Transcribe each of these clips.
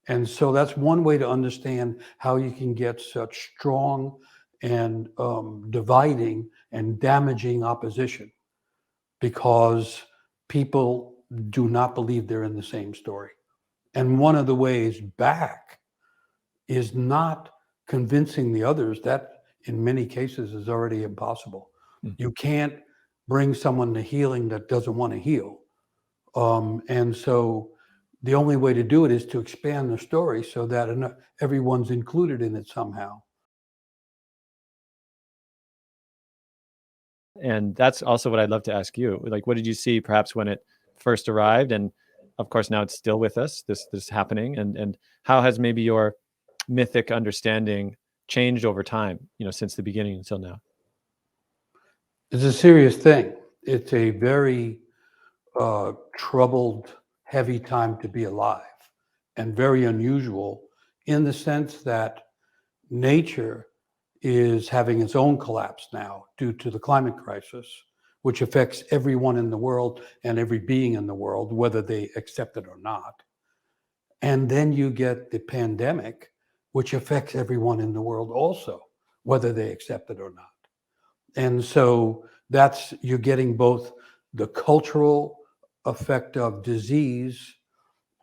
And so that's one way to understand how you can get such strong and dividing and damaging opposition, because people do not believe they're in the same story. And one of the ways back is not convincing the others. That in many cases is already impossible. You can't bring someone to healing that doesn't want to heal. And so the only way to do it is to expand the story so that everyone's included in it somehow. And that's also what I'd love to ask you. Like, what did you see perhaps when it first arrived? And of course, now it's still with us, this happening. And how has maybe your mythic understanding changed over time, since the beginning until now? It's a serious thing. It's a very troubled, heavy time to be alive, and very unusual in the sense that nature is having its own collapse now due to the climate crisis, which affects everyone in the world and every being in the world, whether they accept it or not. And then you get the pandemic, which affects everyone in the world also, whether they accept it or not. And so you're getting both the cultural effect of disease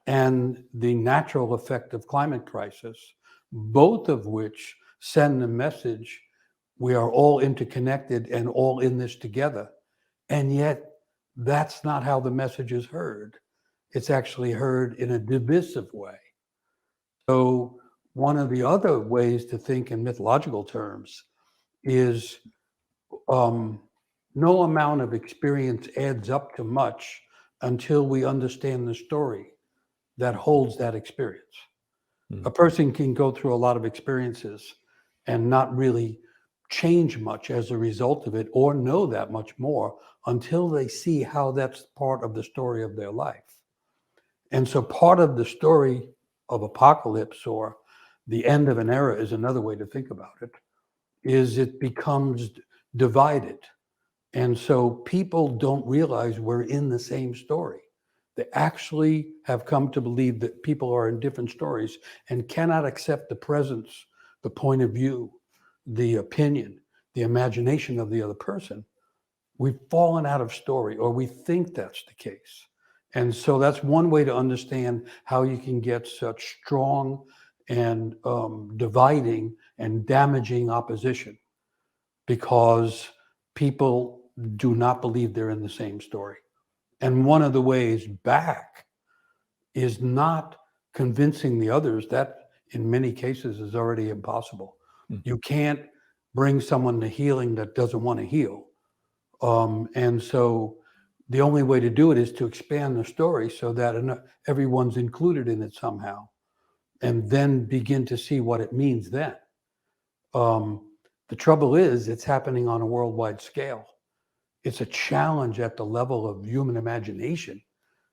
and the natural effect of climate crisis, both of which send the message we are all interconnected and all in this together. And yet that's not how the message is heard. It's actually heard in a divisive way. So one of the other ways to think in mythological terms is no amount of experience adds up to much until we understand the story that holds that experience. A person can go through a lot of experiences and not really change much as a result of it, or know that much more until they see how that's part of the story of their life. And so part of the story of apocalypse, or the end of an era is another way to think about it, is it becomes divided. And so people don't realize we're in the same story. They actually have come to believe that people are in different stories and cannot accept the presence, the point of view, the opinion, the imagination of the other person. We've fallen out of story, or we think that's the case. And so that's one way to understand how you can get such strong and dividing and damaging opposition, because people do not believe they're in the same story. And one of the ways back is not convincing the others. That in many cases is already impossible. You can't bring someone to healing that doesn't want to heal. And so the only way to do it is to expand the story so that everyone's included in it somehow, and then begin to see what it means then. The trouble is, it's happening on a worldwide scale. It's a challenge at the level of human imagination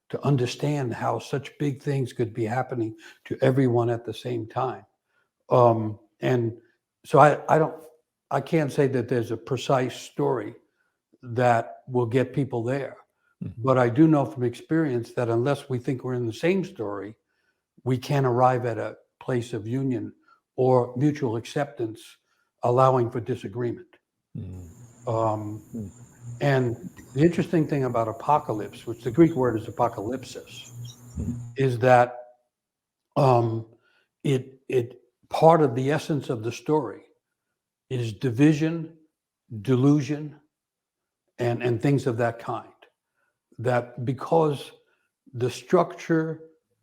to understand how such big things could be happening to everyone at the same time. And so I can't say that there's a precise story that will get people there. But I do know from experience that unless we think we're in the same story, we can't arrive at a place of union or mutual acceptance, allowing for disagreement. And the interesting thing about apocalypse, which the Greek word is apocalypsis, is that it part of the essence of the story is division, delusion, and things of that kind. That because the structure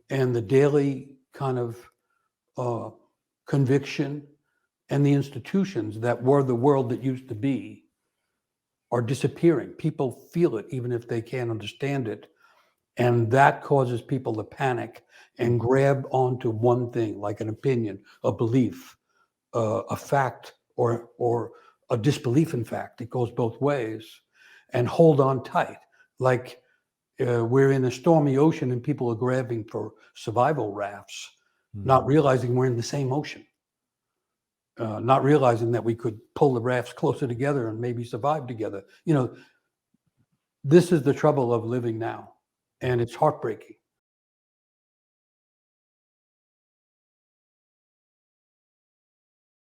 and the daily kind of conviction and the institutions that were the world that used to be are disappearing. People feel it even if they can't understand it. And that causes people to panic and grab onto one thing, like an opinion, a belief, a fact, or a disbelief in fact. It goes both ways, and hold on tight. Like we're in a stormy ocean and people are grabbing for survival rafts, not realizing we're in the same ocean. Not realizing that we could pull the rafts closer together and maybe survive together. This is the trouble of living now, and it's heartbreaking.